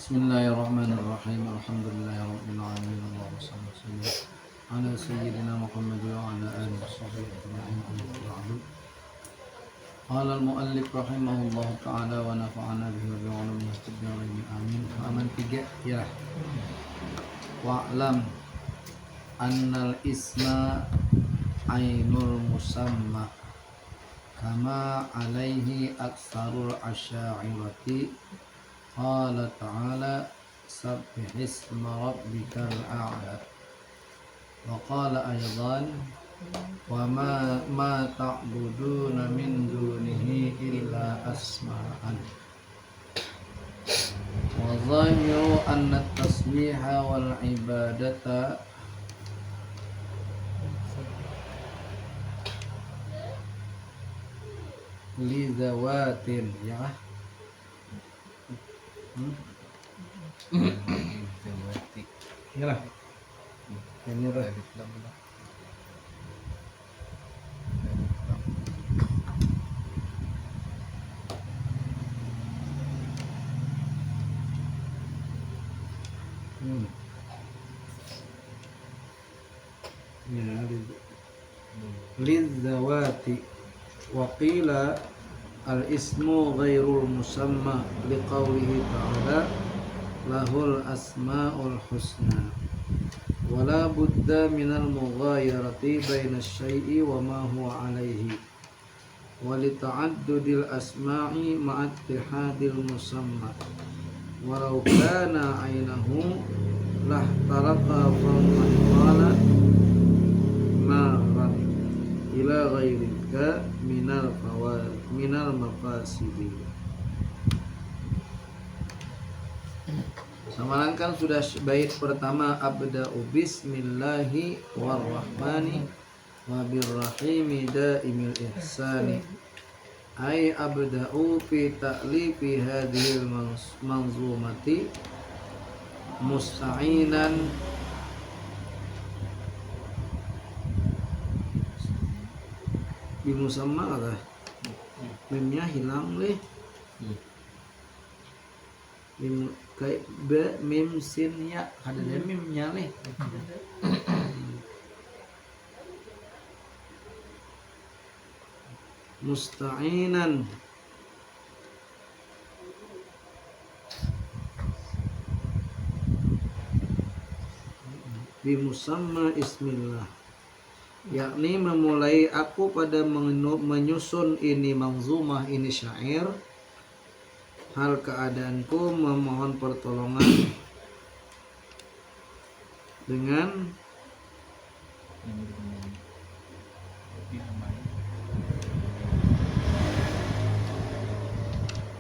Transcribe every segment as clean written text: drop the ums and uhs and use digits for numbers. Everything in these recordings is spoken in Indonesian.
Bismillahirrahmanirrahim. Alhamdulillahirabbil alamin. Allahumma shalli wa sallim ala sayyidina Muhammad wa ala alihi washabbihi ajma'in. Amma ba'du. Qala al-muallif rahimahullahu ta'ala wa nafa'ana bihi wa bi 'ulumihi fid dharain amin. Aman 3 ya. Wa'lam annal isma ainul musamma kama alaihi aktsarul asy'ariyati. Qala ta'ala sabbihisma rabbikal a'la. Wa qala aydan wa ma ta'buduna min dunihi illa asma'an. Wa zahiru anna at-tasbiha wal ibadata li zawatin ya. Iyalah. Ini lah. Ya, lidzawati wa qila al-ismu ghairul musamma liqaulihi ta'ala lahul asma'ul husna wala budda minal mughayarati baina syai'i wa ma huwa alaihi wa li ta'addudil asma'i ma'attihadil musamma walau kana ainahu lahtaraka faman qala ma'ran ila ghairika minal mafasidi. Samaran kan sudah bait pertama abda'u bismillahi warrahmani wabirrahimi daimil ihsani. Ay abda'u fi ta'lifi hadhil manzumati musta'inan bimusamma lah. Mimnya hilang leh. Mim kayak be mim sin ya ada mimnya leh. Musta'inan bimusamma ismillah, yakni memulai aku pada menyusun ini manzumah, ini syair, hal keadaanku memohon pertolongan dengan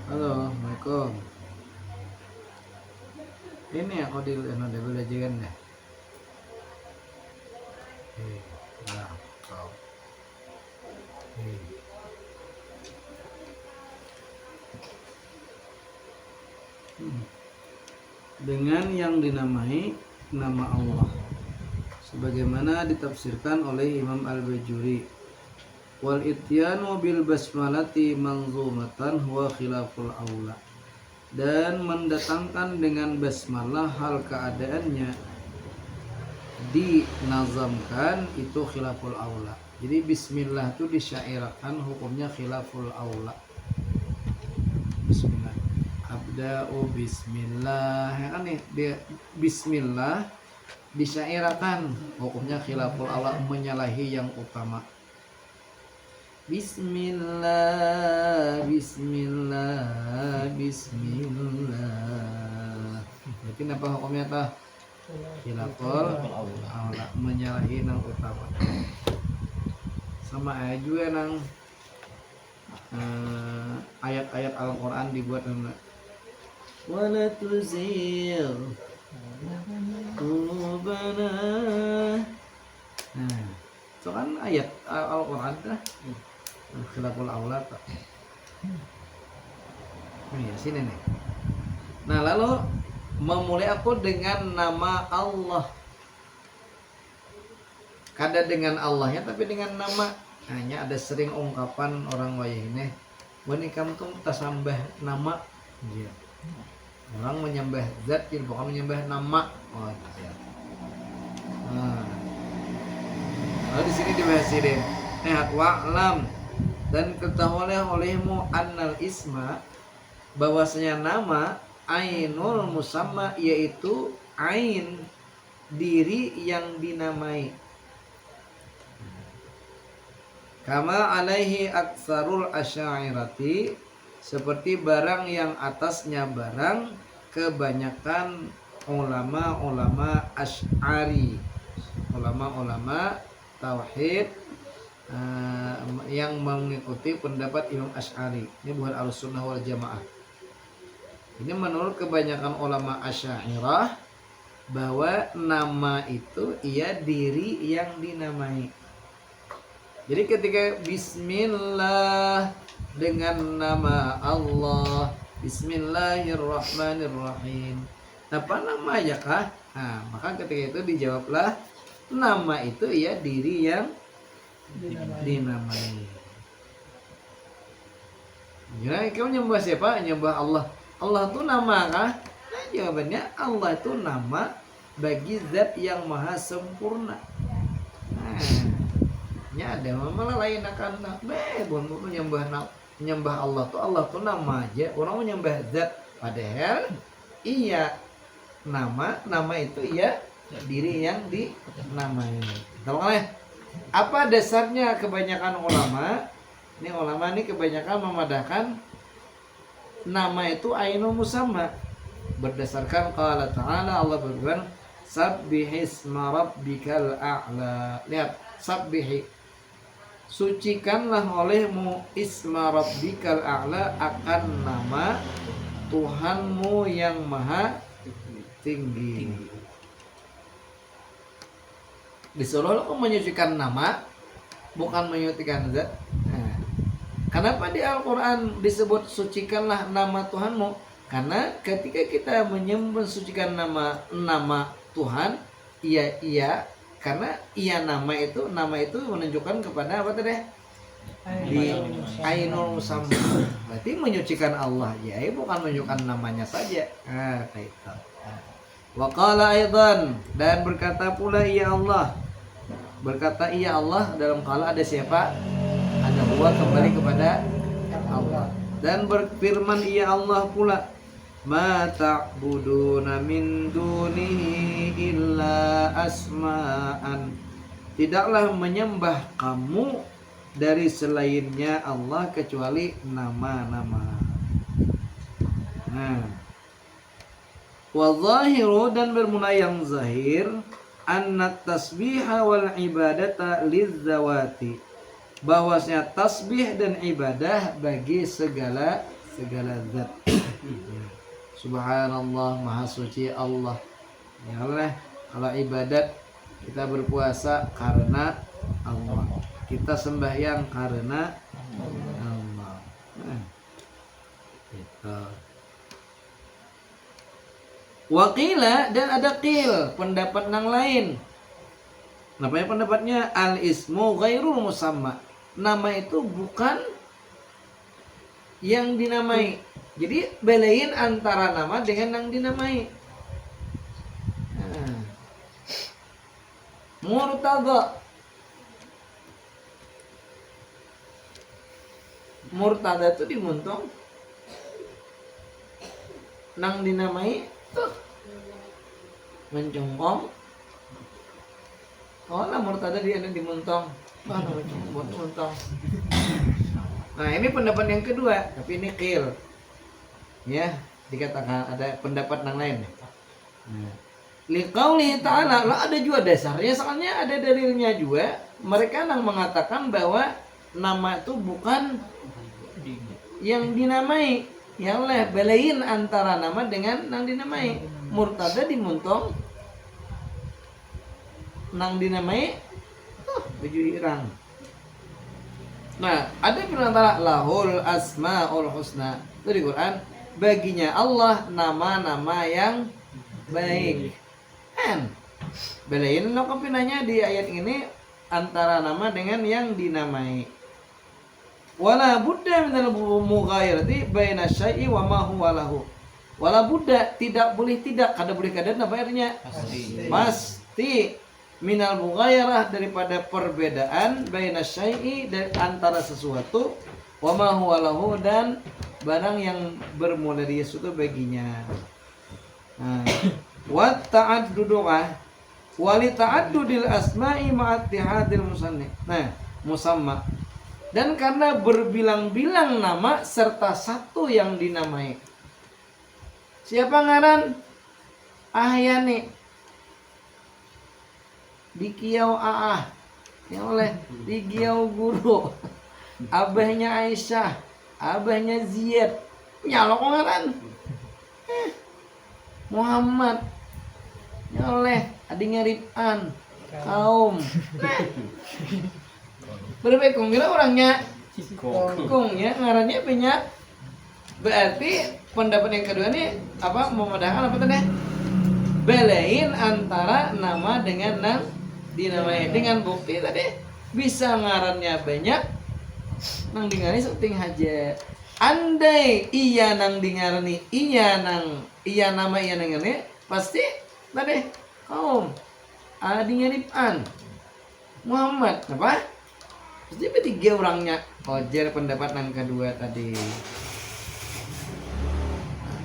halo, Assalamualaikum. Ini aku di belajaran deh. Nah, kau. Dengan yang dinamai nama Allah sebagaimana ditafsirkan oleh Imam Al-Bajuri. Wal ityanu bil basmalati manzumatan huwa khilaful aula, dan mendatangkan dengan basmalah hal keadaannya dinazamkan itu khilaful aula. Jadi bismillah itu disyairakan hukumnya khilaful aula. Bismillah. Abda'u bismillah, ya kan nih dia bismillah disyairakan hukumnya khilaful aula, menyalahi yang utama. Bismillah, bismillah, bismillah. Jadi apa hukumnya tah? Khilaful aula, menyalahi yang utama. Sama aja juga nang ayat-ayat Al-Quran dibuat wala tuzigh qulubana. Nah, itu kan ayat Al-Quran tah khilaful aula tah. Ya sini nih. Nah, lalu memulai aku dengan nama Allah. Kada dengan Allahnya tapi dengan nama. Hanya ada sering ungkapan orang wayah ini, "Wani kamu tasambah nama." Iya. Orang menyembah zat, jadi bukan menyembah nama. Oh, ya. Nah, lalu di sini dibahas ini. Wa'lam, dan ketahuilah olehmu annal isma, bahwasanya nama ainul musamma, yaitu ain, diri yang dinamai. Kama alaihi aksarul asy'ariyati, seperti barang yang atasnya barang kebanyakan ulama-ulama Asy'ari, ulama-ulama tauhid yang mengikuti pendapat Imam Asy'ari. Ini bukan Ahlussunnah wal Jamaah. Ini menurut kebanyakan ulama Asy'ariyah bahwa nama itu ia diri yang dinamai. Jadi ketika bismillah, dengan nama Allah, bismillahirrahmanirrahim, apa nama ya kah? Nah, maka ketika itu dijawablah nama itu ya diri yang dinamai. Jadi kamu nyembah siapa? Nyembah Allah. Allah itu nama kah? Nah, jawabannya Allah itu nama bagi zat yang maha sempurna. Nah, ada malah lain akan nyembah Allah tuh nama aja, orang menyembah zat, padahal iya nama itu iya diri yang dinamai. Tahu kan? Apa dasarnya kebanyakan ulama? Ini kebanyakan memadahkan nama itu ainul musamma berdasarkan qala ta'ala, Allah berfirman sabbihisma rabbikal a'la. Lihat, sabbihi, sucikanlah olehmu isma rabbikal a'la, akan nama Tuhanmu yang maha tinggi. Disuruh menyucikan nama, bukan menyucikan zat. Nah, kenapa di Al-Quran disebut sucikanlah nama Tuhanmu? Karena ketika kita mensucikan nama Tuhan, iya, karena iya nama itu menunjukkan kepada apa tadi? Di ainul musamma. Berarti menyucikan Allah, ya bukan menunjukkan namanya saja. Nah, itu. Wa qala aidan, dan berkata pula ia Allah. Berkata ia Allah, dalam qala ada siapa? Ada huwa, kembali kepada Allah. Dan berfirman ia Allah pula, ma ta'buduna min dunihi illa asma'an, tidaklah menyembah kamu dari selainnya Allah kecuali nama-nama. Nah, wa zahiru, dan bermula yang zahir, anna tasbiha wal ibadata lizzawati, bahwasanya tasbih dan ibadah bagi segala zat. Subhanallah, maha suci Allah. Ya Allah, kalau ibadat kita berpuasa karena Allah, kita sembahyang karena Allah. Gitu. Waqila, dan ada qil, pendapat yang lain. Namanya pendapatnya al-ismu ghairul musamma, nama itu bukan yang dinamai. Jadi belain antara nama dengan yang dinamai. Nah, murtada itu dimuntong, nang dinamai tuh mencungkong. Oh lah, murtada dia ada dimuntong. Muntong. Nah, ini pendapat yang kedua, tapi ini qil. Ya, dikatakan ada pendapat yang lain. Nah, liqauli ta'ala, lah ada juga dasarnya, soalnya ada dalilnya juga. Mereka yang mengatakan bahwa nama itu bukan yang dinamai. Ya Allah, belain antara nama dengan yang dinamai. Murtada dimuntong, nang dinamai baju irang. Nah, ada perantara lahul asmaul husna, itu di Quran, baginya Allah nama-nama yang baik. Kan belain lo kepinanya di ayat ini antara nama dengan yang dinamai. Wala budda minal mughayirati baina syai'i wa ma huwa lahu, Wala buddha, tidak boleh tidak, kada boleh kada apa artinya? Pasti minal mughayyarah, daripada perbedaan baina syai'i, dari antara sesuatu, wa ma huwa lahu, dan barang yang bermula dari sesuatu baginya. Nah, wa ta'addudu wali ta'addudil asma'i ma'attihadil musannif. Nah, musamma, dan karena berbilang-bilang nama serta satu yang dinamai. Siapa ngaran? Ahyani di kiau Aah, yang oleh di kiau guru, abahnya Aisyah, abahnya Ziyad, nyalok ngaran Muhammad, yang oleh adiknya Rib'an, kaum. Berbekong kira orangnya kong ya, ngarannya banyak. Berarti pendapat yang kedua ini apa, memudahkan apa tadi? Belain antara nama dengan nang dinamai, dengan bukti tadi bisa ngarannya banyak, nang dingani seting aja. Andai iya nang dingarani, iya nang iya nama iya nang ini pasti tadi kaum adiknya Rib'an, Muhammad apa? Pasti tiga orangnya. Ojer pendapat yang kedua tadi.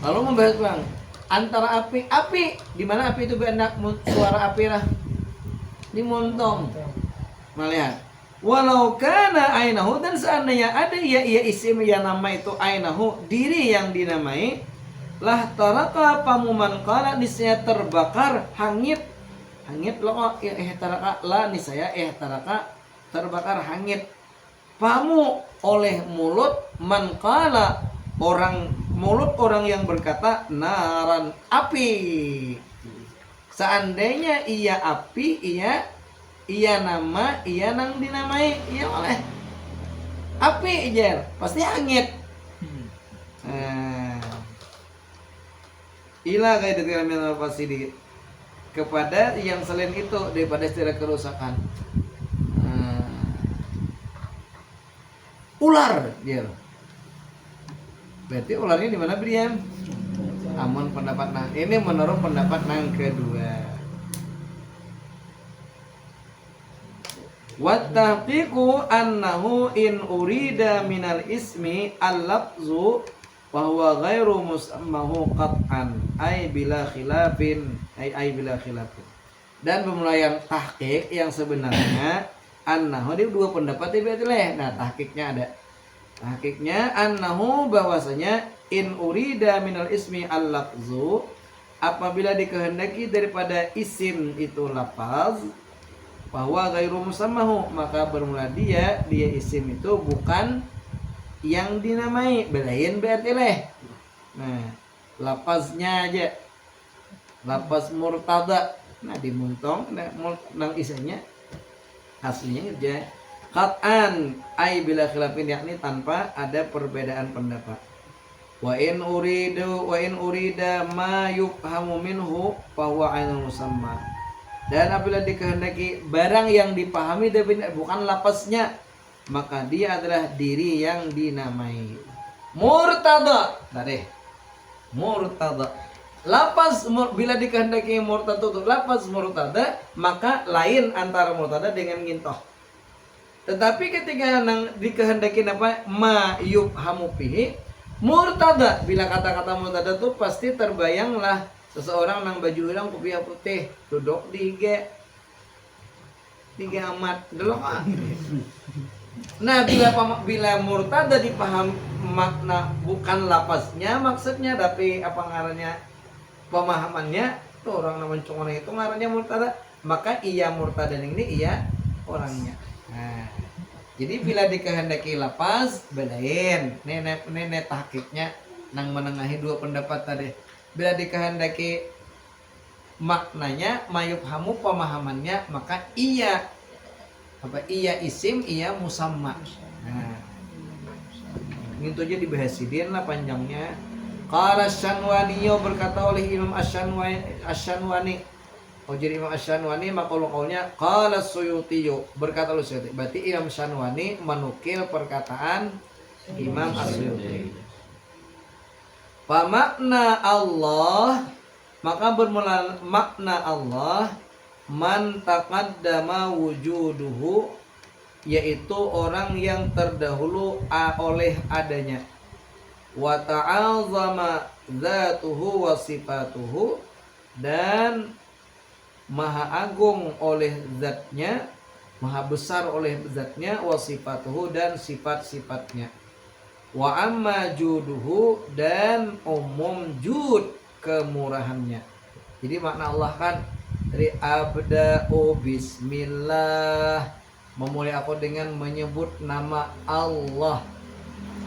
Lalu membahas bang antara api di mana api itu benak suara api lah di montong. Melihat walau kana ainahu, dan seandainya ada ia isim yang nama itu ainahu, diri yang dinamai, lah taraka pamuman kala, niscaya terbakar hangit loh taraka la niscaya taraka terbakar hangit pamu oleh mulut man kala, mulut orang yang berkata naran, api. Seandainya ia api, ia nama, ia nang dinamai, ia oleh api jer, pasti hangit. Ila kayak detik pasti di kepada yang selain itu daripada istilah kerusakan. Ular dia. Berarti ularnya di mana Brian? Amun pendapat nah ini menurut pendapat yang kedua. Wattaqiqu annahu in urida minal ismi al-lafzu wa huwa ghairu musammahu qat'an ay bila khilafin ay bila khilafin. Dan pemulayan tahqiq yang sebenarnya annahu, dia dua pendapat berarti leh. Nah, tahqiqnya ada. Tahqiqnya annahu, bahwasanya in urida minal ismi al-lafzu, apabila dikehendaki daripada isim itu lafaz, bahwa ghairu musammahu, maka bermula dia isim itu bukan yang dinamai, belain berarti leh. Nah, lafaznya aja, lafaz murtada, nah dimuntong, nang isinya aslinya aja qat'an ay bila khilafin, yakni tanpa ada perbedaan pendapat. Wa in urida ma yufhamu minhu fa huwa ainul musamma. Dan apabila dikehendaki barang yang dipahami bukan lafaznya, maka dia adalah diri yang dinamai. Murtada tadi. Murtada. Lafaz bila dikehendaki murtada itu lafaz murtada, maka lain antara murtada dengan ngintoh. Tetapi ketika dikehendaki apa ma yufhamu fihi murtada, bila kata-kata murtada itu pasti terbayanglah seseorang nang baju hilang kopiah putih duduk di amat delok. Nah, bila murtada dipaham makna bukan lafaznya maksudnya, tapi apa ngarannya pemahamannya tuh orang namanya congone itu ngarannya murtada, maka iya murtada ini iya orangnya. Nah, jadi bila dikehendaki lafaz belain nenek tahqiqnya nang menengahi dua pendapat tadi. Bila dikehendaki maknanya mayufhamu pemahamannya, maka iya isim, iya musamma. Nah, itu aja dibahasidin lah panjangnya. Qala Asy-Syanwani, berkata oleh Imam Asy-Syanwani. Jadi Imam Asy-Syanwani maqaulnya qala Suyuti, berkata oleh Suyuti. Berarti Imam Asy-Syanwani menukil perkataan Imam As-Suyuti. Makna Allah, maka bermula makna Allah man taqaddama wujuduhu, yaitu orang yang terdahulu oleh adanya, wa ta'azama dzatuhu wa sifatuhu, dan maha agung oleh zatnya, maha besar oleh zatnya, wa sifatuhu, dan sifat-sifatnya, wa amma juduhu, dan umum jud kemurahannya. Jadi makna Allah kan dari abda'u bismillah, memulai aku dengan menyebut nama Allah.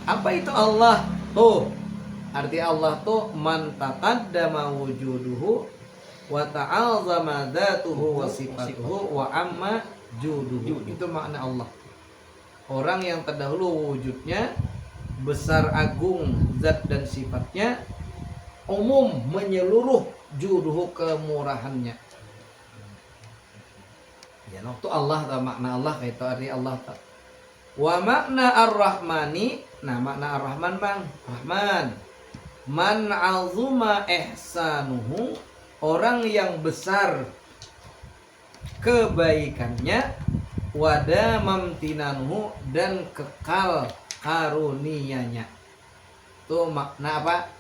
Apa itu Allah? Tuh, arti Allah tuh man taqaddama wujuduhu wa ta'azama dzatuhu wa sifatuhu wa amma juduhu. Itu makna Allah. Orang yang terdahulu wujudnya, besar agung zat dan sifatnya, umum menyeluruh juduhu kemurahannya. Ya, waktu Allah atau makna Allah itu arti Allah. Wa makna ar-Rahmani, nah makna ar-Rahman bang, Rahman. Man azuma ihsanuhu, orang yang besar kebaikannya, wada mamtinanuhu, dan kekal karunianya. Itu makna apa?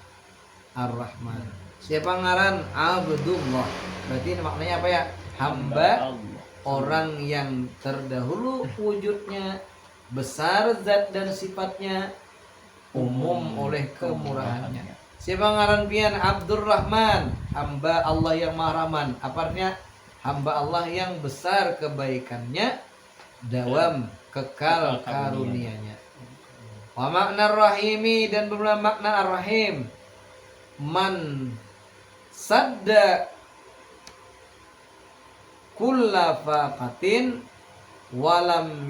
Ar-Rahman. Siapa ngaran? Abdullah. Berarti maknanya apa ya? Hamba, orang yang terdahulu wujudnya, besar zat dan sifatnya, umum oleh kemurahannya. Siapa ngaran pian? Abdurrahman, hamba Allah yang Maha Rahman. Apa artinya? Hamba Allah yang besar kebaikannya, dawam kekal karunianya. Wa makna rahimi, dan bermula makna ar-rahim, man sadda kulla faqatin walam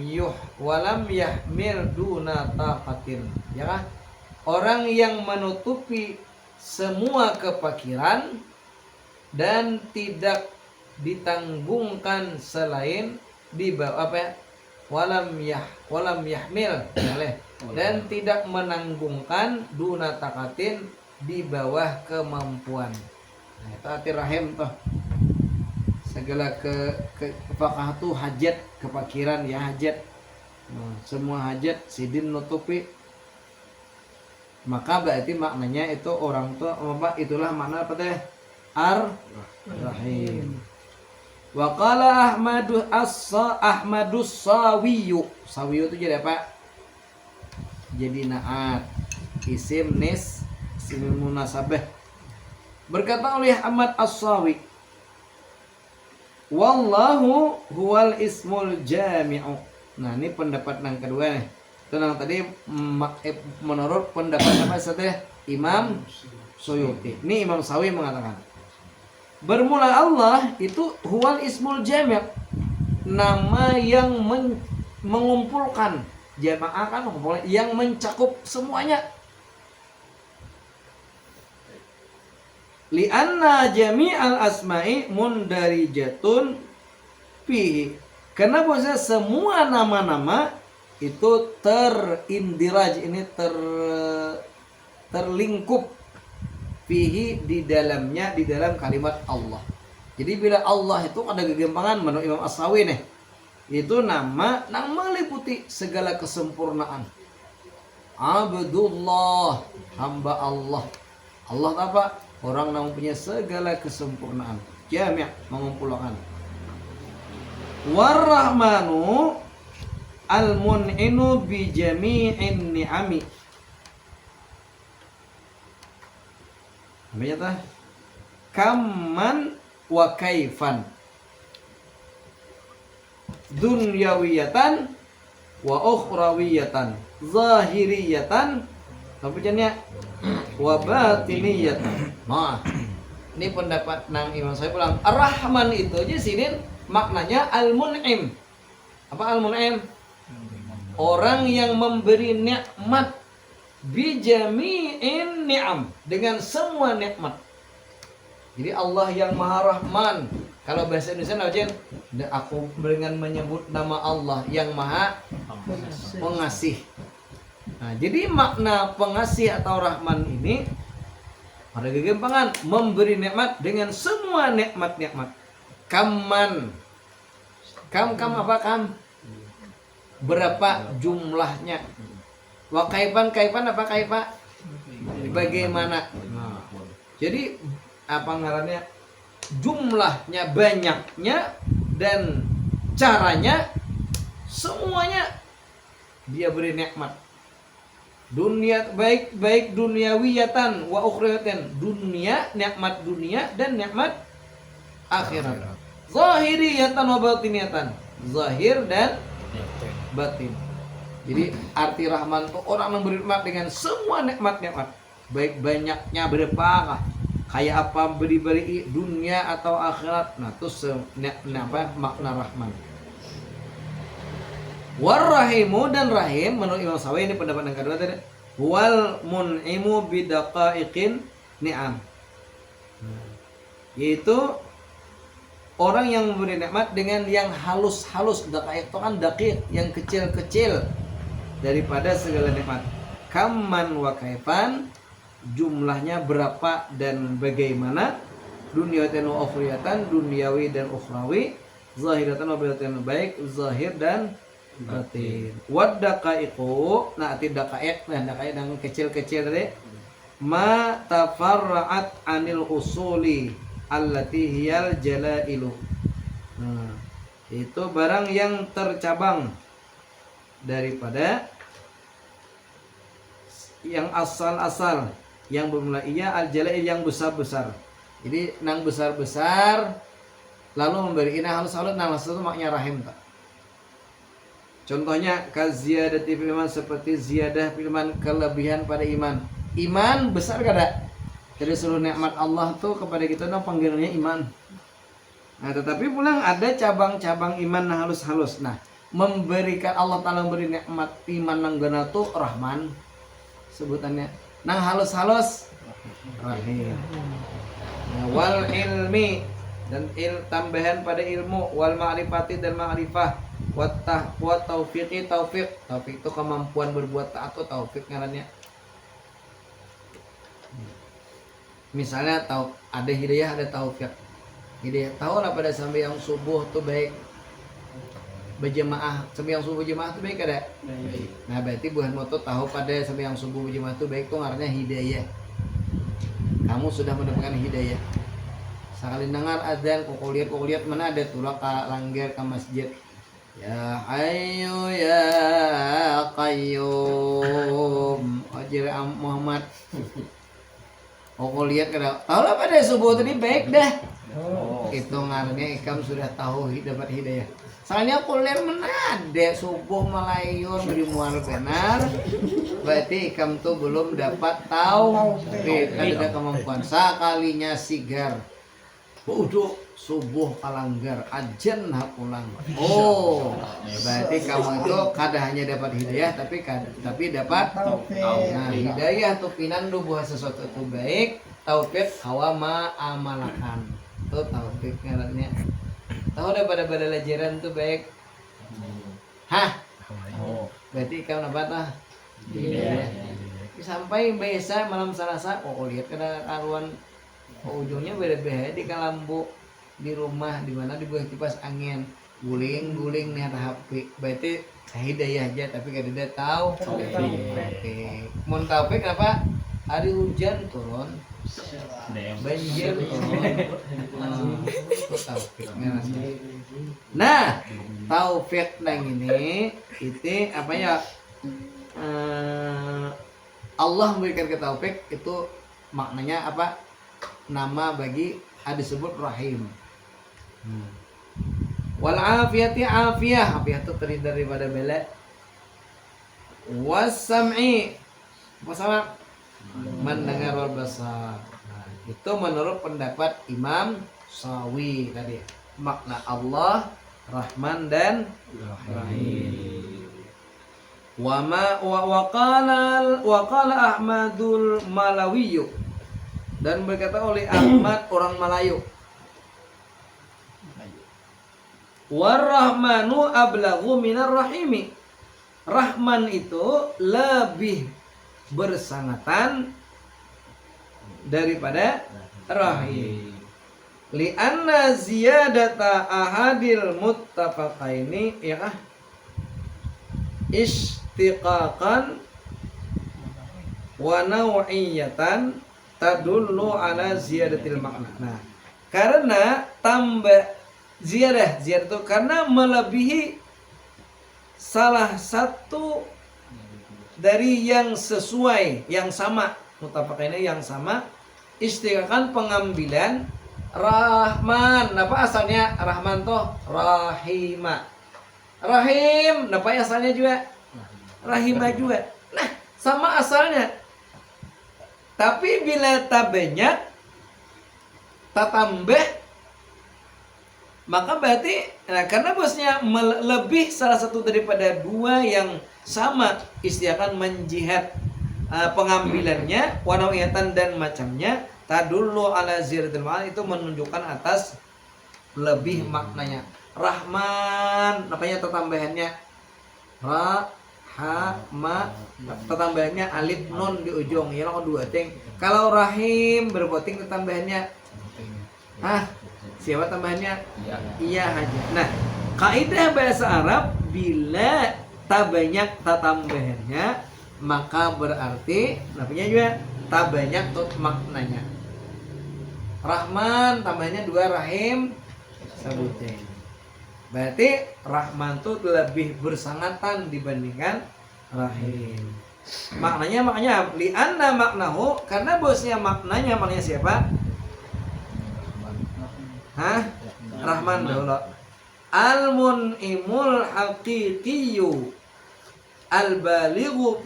yahmil duna taqatin. Ya, orang yang menutupi semua kepakiran dan tidak ditanggungkan selain di bawah apa ya? Walam yahmil, dan tidak menanggungkan duna taqatin, di bawah kemampuan. Nah, itu arti rahim tuh. Segala kefakah tuh hajat, kepakiran ya hajat. Nah, semua hajat sidin nutupi. Maka berarti maknanya itu orang tuh apa? Itulah makna apa teh? Ar-Rahim. Wa qala Ahmadus Sawiyu. Sawiyu itu jadi apa? Jadi naat, isim nis, isim munasabah. Berkata oleh Ahmad As-Sawi, wallahu huwal ismul jami'u. Nah, ini pendapat yang kedua nih. Tenang, tadi menurut pendapat apa saja? Imam Suyuti. Ini Imam Sawi mengatakan, bermula Allah itu huwal ismul jami', nama yang mengumpulkan. Jamaah kan mengumpulkan, yang mencakup semuanya. Li'anna jami'al asma'i mundarijatun fihi. Karena bahwa semua nama-nama itu terindiraj, ini terlingkup fihi, di dalamnya, di dalam kalimat Allah. Jadi bila Allah itu ada kegampangan menurut Imam As-Sawi nih, itu nama meliputi segala kesempurnaan. Abdullah, hamba Allah. Allah apa? Orang yang punya segala kesempurnaan. Jami', mengumpulkan. War-Rahmanu al-mun'inu bi jami'in ni'ami. Apa kaman wa kaifan, dunyawiyatan wa ukhrawiyatan, zahiriyatan, apa jadinya, wa batiniyatan. Nah, ini pendapat nang Imam saya pulang. Ar-Rahman itu aja sini maknanya al-mun'im. Apa al-mun'im? Orang yang memberi nikmat, bijami'in ni'am, dengan semua nikmat. Jadi Allah yang Maha Rahman. Kalau bahasa Indonesia najen, aku dengan menyebut nama Allah yang Maha Pengasih. Nah, jadi makna pengasih atau Rahman ini Pada kegampangan memberi nikmat dengan semua nikmat-nikmat. Kam apa kam? Berapa jumlahnya? Wa kaipan apa kaifa? Bagaimana? Nah, jadi apa ngarannya? Jumlahnya, banyaknya, dan caranya semuanya dia beri nikmat. Dunia baik duniawiyatan wa ukhriyatan, dunia, nikmat dunia dan nikmat akhirat. Zahiriyatan wa batiniyatan, zahir dan batin. Jadi arti Rahman itu orang memberi nikmat dengan semua nikmat-nikmat, baik banyaknya berapa, kayak apa, beri dunia atau akhirat. Nah itu makna Rahman. Warrahimu, dan rahim menurut Imam Sawi, ini pendapat yang kedua tadi, wal mun'imu bidaqaiqin ni'am, yaitu orang yang memberi nikmat dengan yang halus-halus. Daqaiq itu kan daqiq, yang kecil-kecil daripada segala nikmat. Kamman wa kaifan, jumlahnya berapa dan bagaimana. Dunyatan wa ukhriyatan, duniawi dan ukhrawi. Zahiratan wa batin, baik zahir dan batin. Wad daqaiqu, nah arti daqaiq, nah daqaiq yang kecil-kecil tadi, ma tafarra'at anil usuli allati hiyal jalailu. Nah, itu barang yang tercabang daripada yang asal-asal, yang bermulainya al-jalail, yang besar-besar. Jadi nang besar-besar lalu memberi ina halus-halus, nah maksudnya maknya rahim tak. Contohnya kaziyadati fil iman, seperti ziyadah fil iman, kelebihan pada iman. Iman besar kada? Jadi seluruh nikmat Allah tuh kepada kita nah panggilannya iman. Nah, tetapi pulang ada cabang-cabang iman yang halus-halus. Nah, memberikan Allah Ta'ala memberi nikmat iman nang gana tuh Rahman sebutannya. Nang halus-halus Rahim. Nah, wal ilmi, dan tambahan pada ilmu, wal ma'rifati, dan ma'rifah, wa taufiqi, taufik itu kemampuan berbuat taat, atau taufik ngarannya. Misalnya ada hidayah, ada taufik. Hidayah, tahu lah pada sampai yang subuh tuh baik berjemaah, sampai yang subuh berjemaah tuh baik ada. Nah berarti bukan moto tahu pada sampai yang subuh berjemaah tuh baik, tuh ngarannya hidayah. Kamu sudah mendapatkan hidayah. Sekali dengar adzan, kok lihat mana ada tulah ka langgar ke masjid. Ya Hayyu ya Qayyum, Ajir Muhammad. Kok lihat kada tahu lah pada subuh tadi baik dah. Itu ngarannya ikam sudah tahu dapat hidayah. Soalnya kuliah menade subuh melayur beri mual benar, berarti ikam tuh belum dapat tahu. Ada kemampuan sekalinya sigar. Udah subuh kalanggar ajan hapulang. Oh, berarti kamu itu kada hanya dapat hidayah tapi dapat taufik. Nah, hidayah tuh pinandu buat sesuatu itu baik, taufik hawa ma amalakan. Itu taufik ngarannya. Tahu pada pelajaran tuh baik. Hah? Berarti kamu dapat tah hidayah. Sampai biasa malam Selasa kok lihat kada karuan. Ujungnya beda-beda di kalambu di rumah, di mana di bawah kipas angin guling nih HP. Berarti hidayah aja tapi kada tahu. Mun taufik apa? Hari hujan turun, banjir turun. Taufik. Nah, taufik nang ini itu apa ya? Allah memberikan ke taufik itu maknanya apa? Nama bagi disebut rahim. Wal afiyati, afiyah itu terdiri daripada bela. Was-sam'i, apa mendengar, wal basar. Nah, itu menurut pendapat Imam Sawi tadi. Makna Allah Rahman dan Rahim. Wa qala Ahmadul Malawiyu, dan berkata oleh Ahmad orang Melayu, Warrahmanu ablaghu minar rahimi. Rahman itu lebih bersangatan daripada rahim. Li'anna ziyadata ahadil muttafaqaini ya kah? Istiqaqan wa naw'iyatan tadullu ala ziyadatil makna. Nah, karena tambah ziyadah itu karena melebihi salah satu dari yang sesuai, yang sama, muttafaqaini yang sama, istiqaqan pengambilan Rahman. Apa asalnya Rahman toh? Rahima. Rahim, apa asalnya juga? Rahimah juga. Nah, sama asalnya. Tapi bila tabanyak tatambah, maka berarti karena bosnya lebih salah satu daripada dua yang sama, istiakan menjihad pengambilannya, wanawiyatan dan macamnya, tadullu ala ziyadatil ma'an, itu menunjukkan atas lebih maknanya. Rahman, apanya tambahannya? Ra, ha, ma, tambahannya alif nun di ujung, ya lo dua ting. Kalau rahim berpoting tambahannya. Hah? Siapa tambahannya? Iya aja. Nah, kaidah bahasa Arab bila tabanyak tambahannya maka berarti namanya juga tabanyak maknanya. Rahman tambahnya dua, rahim sebutin. Berarti Rahman itu lebih bersangatan dibandingkan Rahim. Maknanya li'anna maknahu, karena bosnya maknanya siapa? Hah? Rahman dulu. Al-mun'imul haqiqiyyu al-balighu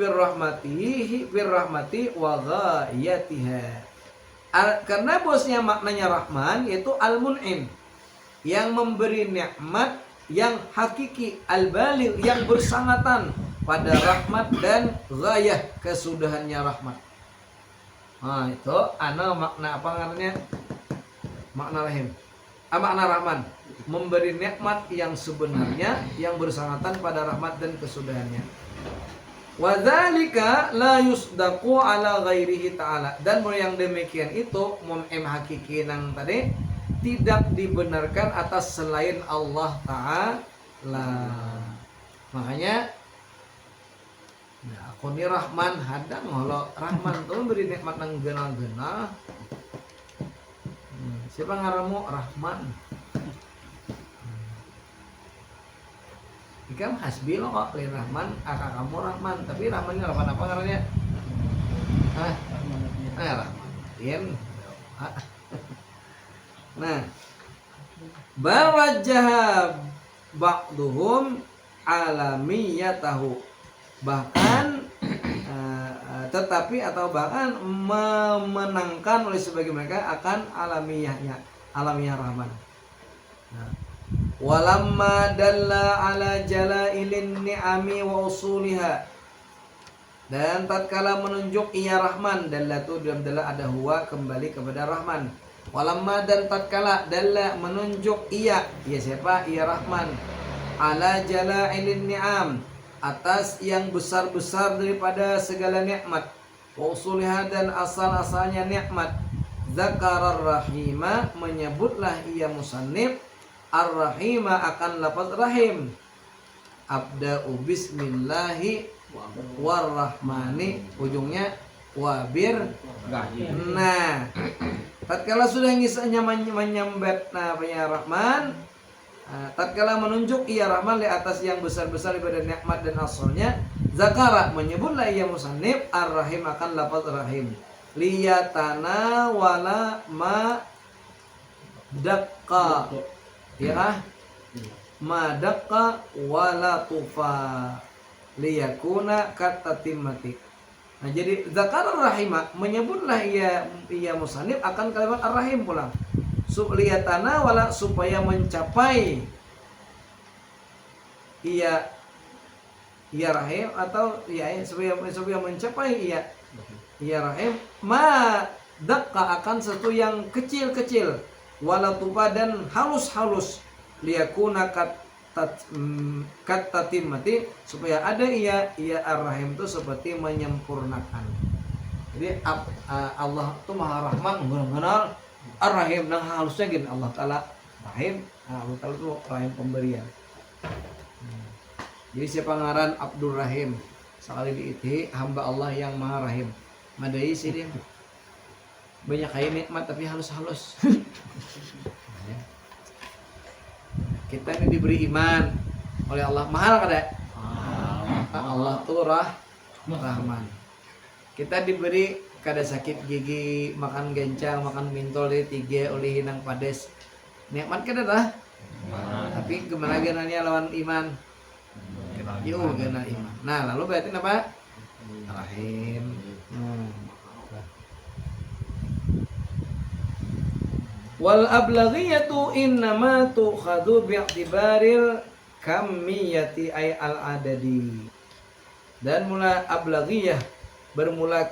firrahmati wa ghayatiha. Karena bosnya maknanya Rahman yaitu al-mun'im, yang memberi nikmat yang hakiki, al-baligh yang bersangatan pada rahmat dan ghayah kesudahannya rahmat. Nah, itu makna apa namanya? Makna Rahim. Makna Rahman, memberi nikmat yang sebenarnya yang bersangatan pada rahmat dan kesudahannya. Wa dzalika la yusdaqu ala ghairihi ta'ala. Dan yang demikian itu mun'im hakiki yang tadi tidak dibenarkan atas selain Allah Ta'ala. Makanya aku ni Rahman hadang kalau Rahman tuh beri nikmat nang gena-gena. Siapa ngaramu Rahman? Ikam hasbi lo kok li Rahman, akak kamu Rahman, tapi Rahman ini Rahman apa ngarannya? Rahman. Nah, barajah ba'duhum alamiyatahu, bahkan tetapi atau bahkan memenangkan oleh sebagian mereka akan alamiah Rahman. Nah, walamma dalla ala jalailin ni'ami wa usuliha, dan tatkala menunjuk ia Rahman, dalla tu dalam dalla ada huwa kembali kepada Rahman. Walamma dan tatkala dalla menunjuk ia siapa? Ia Rahman. Ala jalailin ni'am, atas yang besar-besar daripada segala nikmat. Wa usuliha, dan asal-asalnya nikmat. Zakarar rahima, menyebutlah ia musannif ar-rahima akan lafaz rahim. Abda'u bismillahi warrahmani, ujungnya wabir. Nah, tatkala sudah ngisahnya menyembet Rahman, tatkala menunjuk ia Rahman di atas yang besar-besar daripada nikmat dan asalnya, zakara menyebutlah ia musannif ar-rahim akan lafaz rahim. Liyatana wala ma dakka, ya ma dakka wala tufa liyakuna katatimati. Nah, jadi zakar rahimah menyebutlah ia musannif akan kalimat ar-rahim pulang. Liyatana wala, supaya mencapai ia rahim, atau supaya mencapai ia rahim, ma dakka akan sesuatu yang kecil-kecil, wala tufa dan halus-halus, liyakuna katatimati, supaya ada ia ar-rahim itu seperti menyempurnakan. Jadi Allah tuh Maha Rahman, mengenal Ar-Rahim. Nah halusnya gini, Allah Ta'ala Rahim, Allah Ta'ala tuh Rahim pemberian. Jadi siapa ngaran Abdul Rahim, sekali diiti hamba Allah yang Maha Rahim. Madai sih dia. Banyak kaya nikmat tapi halus-halus. Kita ini diberi iman oleh Allah. Mahal kada? Allah tuh Rahman. Kita diberi kada sakit gigi, makan gencang, makan mintol dari 3 oleh hinang pades. Nikmat kada dah? Tapi gimana gananya lawan iman? Yuk gana iman. Nah lalu berarti apa? Rahim. Wal ablaghiyatu innama tukhadu bi'tibaril kamiyati ay al adadi. Dan mula ablaghiyah bermula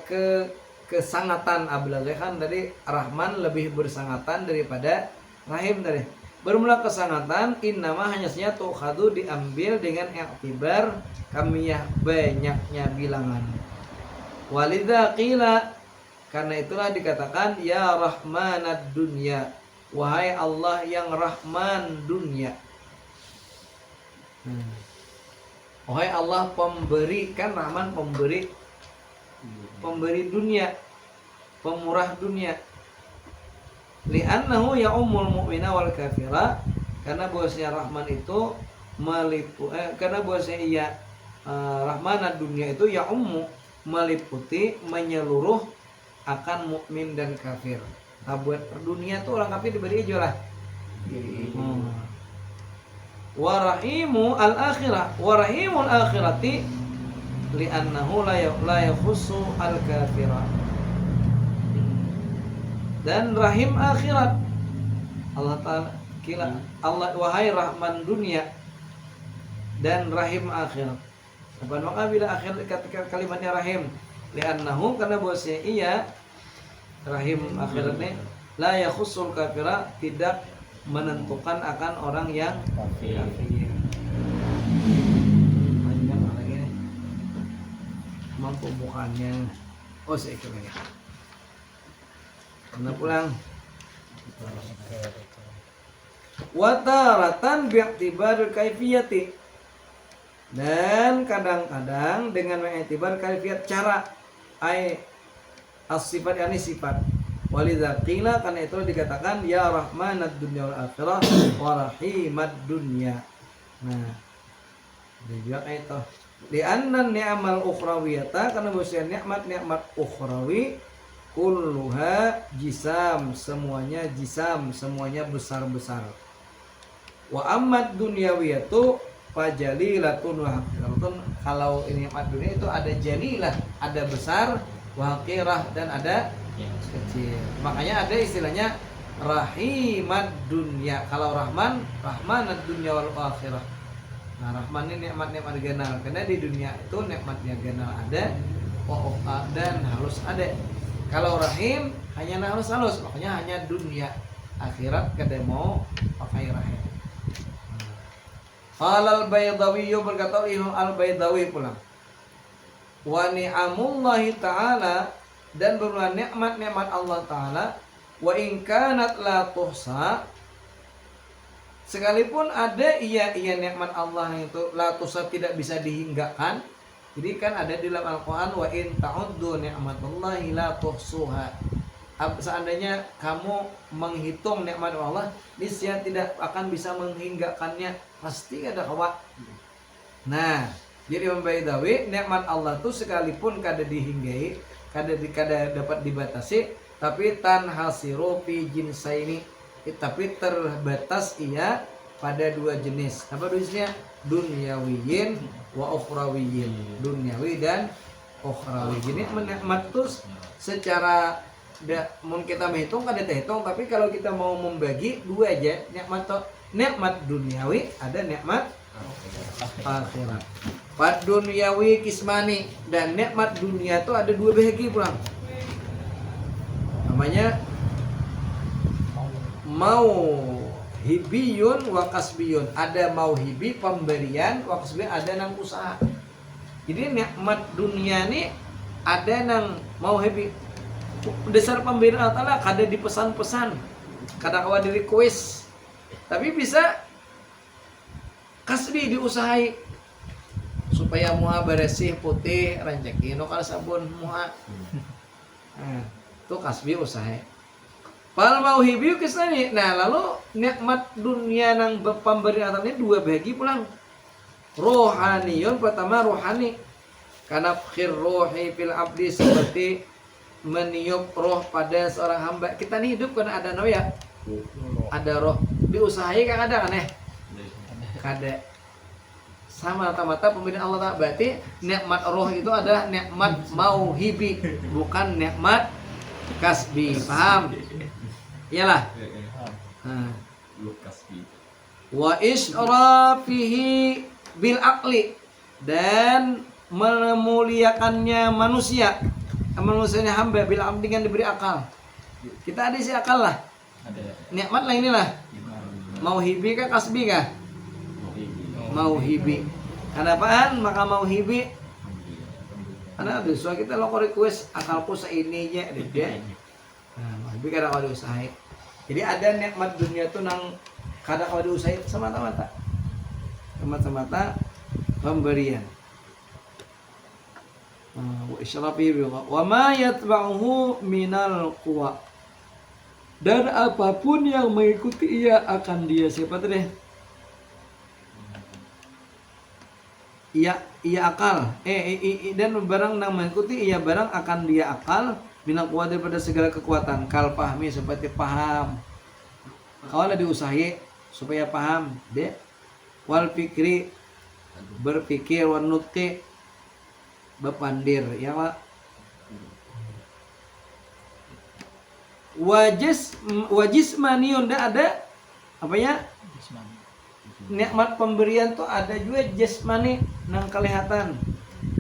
kesangatan. Ablaghiyah kan dari Rahman lebih bersangatan daripada Rahim tadi. Bermula kesangatan innama hanyanya tukhadu diambil dengan i'tibar kamiyah, banyaknya bilangan. Walidza qila, karena itulah dikatakan ya Rahmanad dunya, wahai Allah yang Rahman dunia. Wahai Allah pemberi, kan Rahman pemberi, pemberi dunia, pemurah dunia. Li'annahu ya'ummul mu'mina wal kafira, karena bahwasanya Rahman itu karena bahwasanya ia Rahmanad dunia itu ya'ummu, meliputi, menyeluruh akan mukmin dan kafir. Nah, buat dunia tuh orang kafir diberi aja lah. Warahimu al-akhirah, warahimul akhirati li'annahu la yakhussu al-kafira. Dan rahim akhirat Allah Ta'ala kila Allah, wahai Rahman dunia dan rahim akhirat. Maka bila akhir ketika kalimatnya rahim, li'annahu, karena bahwasanya ia rahim akhiratnya la yakhussul kafira, tidak menentukan akan orang yang kafir. Panjang lagi nih. Mampu bukannya. Oh, saya ikut lagi. Karena pulang. Wataratan bi'tibar kaifiyati, dan kadang-kadang dengan mengiktibar kaifiyat cara as-sifat, yani sifat. Walidza qila, karena itu dikatakan ya Rahmanad dunya wal akhirah wa rahimad dunya. Nah, dia itu di anna ni'mal ukhrawiyata, karena bahwasanya nikmat-nikmat ukhrawi kulluha jisam, semuanya jisam, semuanya besar-besar. Wa ammad dunyawiyatu fajalilatun wa haqiratun, kalau ini nikmat dunia itu ada jalilah, ada besar, wa haqirah, dan ada kecil. Makanya ada istilahnya rahimad dunya. Kalau Rahman, Rahmanad dunya wal akhirah. Nah, Rahman ini nikmat-nikmat ganal, karena di dunia itu nikmatnya ganal ada, dan halus ada. Kalau Rahim hanya halus-halus, makanya hanya dunia. Akhirat kada mau pakai rahim. Qala al-Baydawi, berkata Imam al-Baydawi pulang, wa ni'amullahi ta'ala, dan berulang nikmat-nikmat Allah Ta'ala, wa in kanat la tuhsa, sekalipun ada iya nikmat Allah itu la tuhsa, tidak bisa dihinggakan. Jadi kan ada di dalam Al-Quran, wa in ta'uddu ni'matallahi la tuhsuha, seandainya kamu menghitung nikmat Allah, niscaya tidak akan bisa menghinggakannya, pasti ada kawat. Nah, jadi Imam Baydawi, nikmat Allah itu sekalipun kada dihinggai, kada dapat dibatasi, tapi tanhasiru fi jinsaini, tapi terbatas ia pada 2 jenis. Apa jenisnya? Dunyawiyin wa ukhrawiyin. Dunyawi dan ukhrawi. Jadi nikmat itu secara mun kita menghitung kada terhitung, tapi kalau kita mau membagi 2 aja, nikmat duniawi, ada nikmat akhirat. Pad dunyawi kismani, dan nikmat dunia itu ada 2 bahagi pulang. Namanya mauhibiyun wa kasbiyun. Ada mauhibi pemberian, wa kasbiyun ada nang usaha. Jadi nikmat dunia ini ada nang mauhibi dasar pemberian Allah Ta'ala kada dipesan-pesan, kada kawa di request, tapi bisa kasbi diusahai supaya muha beresih putih rancekin kalau sabun muha. Nah, itu kasbi usahai. Pal mauhibi kesani. Nah, lalu nikmat dunia nang pemberian Allah ini dua bagi pulang. Rohaniyun, pertama rohani. Karena khir rohi fil abdi seperti meniup roh pada seorang hamba. Kita nih hidup karena ada ya, ada roh. Diusahain kan ada kan ya? Kada. Sama mata-mata pemberian Allah Ta'ala. Berarti nikmat roh itu adalah nikmat mauhibi, bukan nikmat kasbi. Paham? Iyalah. Nah. Wa israfihi bil aqli, dan memuliakannya manusia. Manusianya hamba bila dengan diberi akal. Kita ada si akal lah. Nikmat lah inilah. Mauhibi kah kasbi kah? Mauhibi. Kenapaan maka mauhibi? Karena besok kita lo request akalku seini aja dia. Nah, mauhibi kada kau diusahain. Jadi ada nikmat dunia tuh nang kada kau diusahain semata-mata. Semata-mata pemberian. Wa isyrafi wa ma yatba'uhu minal quwa, dan apapun yang mengikuti ia akan dia siapa tadi? Ia akal. Dan barang yang mengikuti ia barang akan dia akal minal quwa, daripada segala kekuatan. Kal pahmi, seperti paham. Kalau diusahi supaya paham, deh. Wal fikri, berpikir, wan nutqi, bepandir, ya Pak. Wajis maniun, ada apa ya? Nikmat pemberian tuh ada juga jasmani nang kelihatan.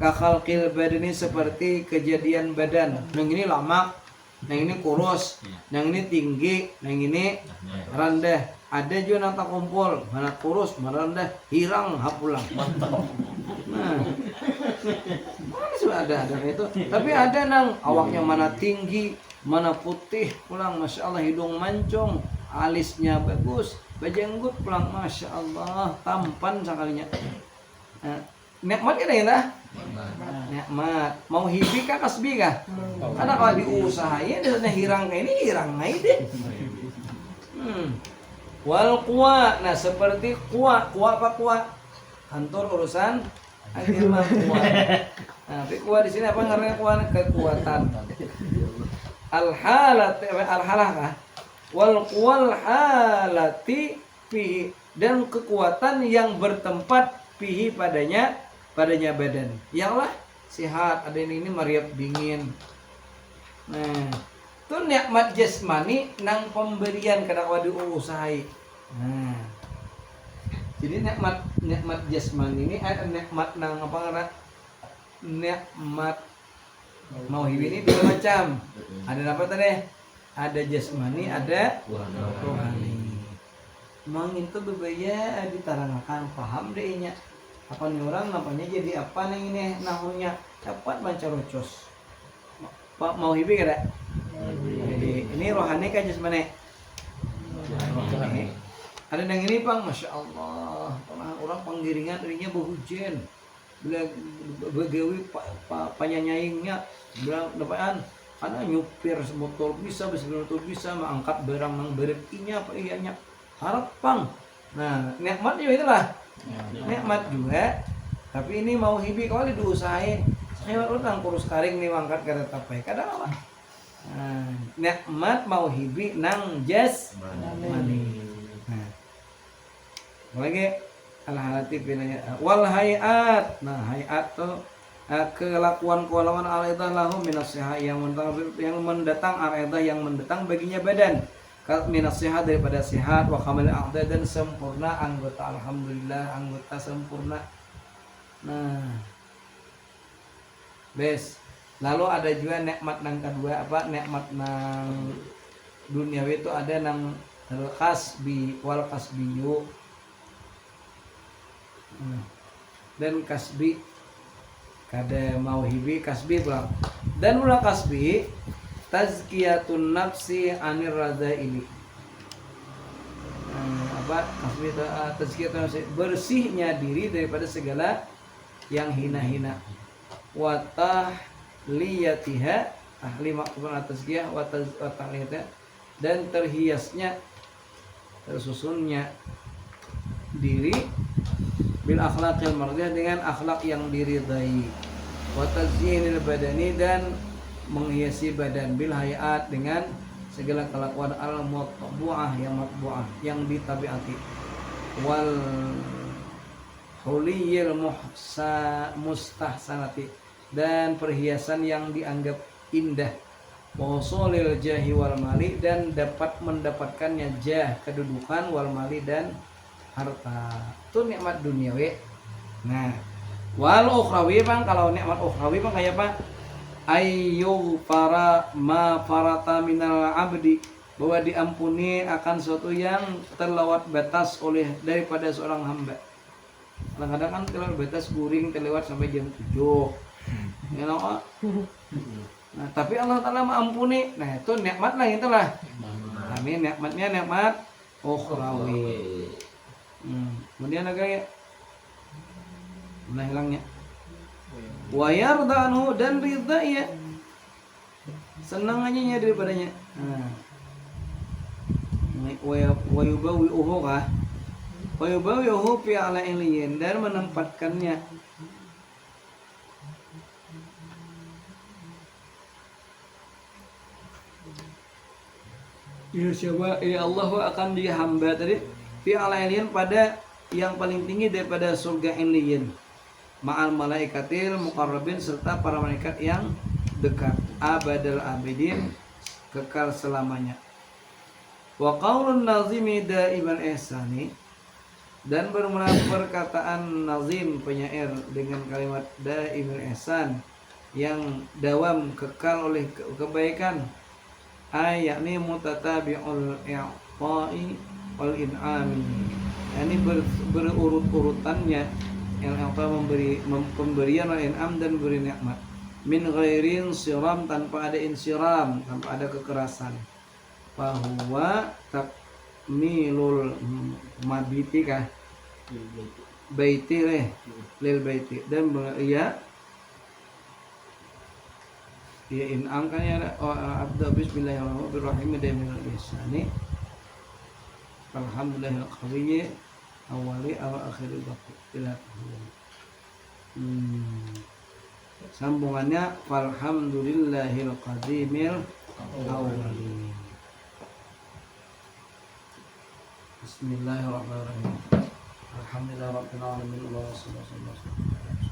Kakhalqil badani, seperti kejadian badan. Nang ini lama, nang ini kurus, nang ini tinggi, nang ini rendah. Ada juga nang tak kumpul, mana kurus, mana rendah, hirang hapulang. Nah, mana sudah ada itu. Tapi ada nang awaknya mana tinggi, mana putih, pulang masya Allah, hidung mancung, alisnya bagus, bajenggut pulang masya Allah, tampan sekalinya. Nah, nikmat kan ya? Nikmat. Mau hibi kah kasbi kah? Karena kalau diusahain dia hirang kayak ini hirang naik deh. Wal kuwa, nah seperti kuwa apa kuwa? Kantor urusan agama kuwa. Nah, tapi kuwa di sini apa ngaranya kuwa? Kekuatan. Al-halah kah? Wal halati fihi, dan kekuatan yang bertempat fihi padanya badan. Yalah sehat, ada ini mariap dingin. Nah, itu nikmat jasmani nang pemberian kada wadi usahai. Nah, jadi nikmat jasmani ini ada nikmat nang apa ngara? Nikmat mauhibi ini dua macam. Ada apa tadi? Ada jasmani, ada rohani. Mang itu berbeda diterangkan, paham deh nya. Apa nih orang namanya jadi apa nih ini nahunya cepat baca rocos. Pak mauhibi kada? Jadi ini rohani kan jasmani. Rohani. Ada yang ini Bang, masya Allah, orang penggiringan dirinya berhujan, bila begawi panyanyaingnya, bilang dapatan, karena nyupir motor bisa, mengangkat barang nang berekinya apa ianya, harap Bang. Nah, nikmat juga itulah, nikmat juga, tapi ini mau hibi kalau diusahain, saya orang kurus karing nih angkat kereta apa, kadang apa? Nah, nikmat mau hibi nang jasmani. Lagi al-halati bilanya wal hayat. Nah, hayat tuh kelakuan al-aidah lahum minasiha, yang mendatang al-aidah, yang mendatang baginya badan, minasiha daripada sehat, wa kamal a'da, dan sempurna anggota, alhamdulillah anggota sempurna. Nah, bes. Lalu ada juga nikmat nang kedua, apa nikmat nang duniawi itu ada nang kasbi wal kasbiyu. Dan kasbi Kada mauhibi kasbi pula. Dan mula kasbi tazkiyatun nafsi anir radzaili. Apa kasbi tazkiyatun nafsi, bersihnya diri daripada segala yang hina-hina. Wa tahliyatiha, ahli maksudna tazkiyah wa tahliyatiha, dan terhiasnya tersusunnya diri bil akhlaqil mardiyah, dengan akhlak yang diridai, wa tazyinil badani, dan menghiasi badan, bil hayat, dengan segala kelakuan al matbu'ah, yang matbu'ah, yang ditabiati, wal huliyil mustahsanati, dan perhiasan yang dianggap indah, wa husulil jahi wal mali, dan dapat mendapatkannya jah, kedudukan, wal mali, dan harta. Itu nikmat duniawi. Nah, wal ukhrawi bang, kalau nikmat ukhrawi bang kayak apa? Ayyuh para ma farata minal abdi, bahwa diampuni akan sesuatu yang terlewat batas oleh daripada seorang hamba. Kadang-kadang kan terlewat batas guring terlewat sampai jam 7. Ya know? Nah, tapi Allah Ta'ala mengampuni. Nah, itu nikmat lah, itulah. Amin, nikmatnya nikmat ukhrawi. Kemudian agak mana hilangnya? Wa yarda anhu, dan ridha ya, senang aja daripadanya. Wa yubawi'uhu kah? Wa yubawi'uhu fi ala iliyin, dan menempatkannya ya siapa? Ya Allah akan dia hamba tadi fi ala iliyin, pada yang paling tinggi daripada surga iliyin, ma'al malaikatil muqarrabin, serta para malaikat yang dekat, abadal abidin, kekal selamanya. Wa qaulun nazimi daiman ihsani, dan bermula perkataan nazim penyair dengan kalimat daimul ihsan, yang dawam kekal oleh kebaikan, yakni mutatabi'ul i'ta'i wal in'ami, yakni berurut-urutannya yang memberi pemberian wal in'am, dan beri nikmat, min ghairin siram, tanpa ada insiram, tanpa ada kekerasan. Bahwa takmilul mabiti kah baiti lil baiti, dan ya in'am kan ya abda bismillahirrahmanirrahim dan min ihsani alhamdulillahil qawiyyi awali aw akhiril baqi ila sambungannya falhamdulillahil qadimil awali. Bismillahirrahmanirrahim. Alhamdulillah rabbil alamin. Allahumma shalli ala sayyidina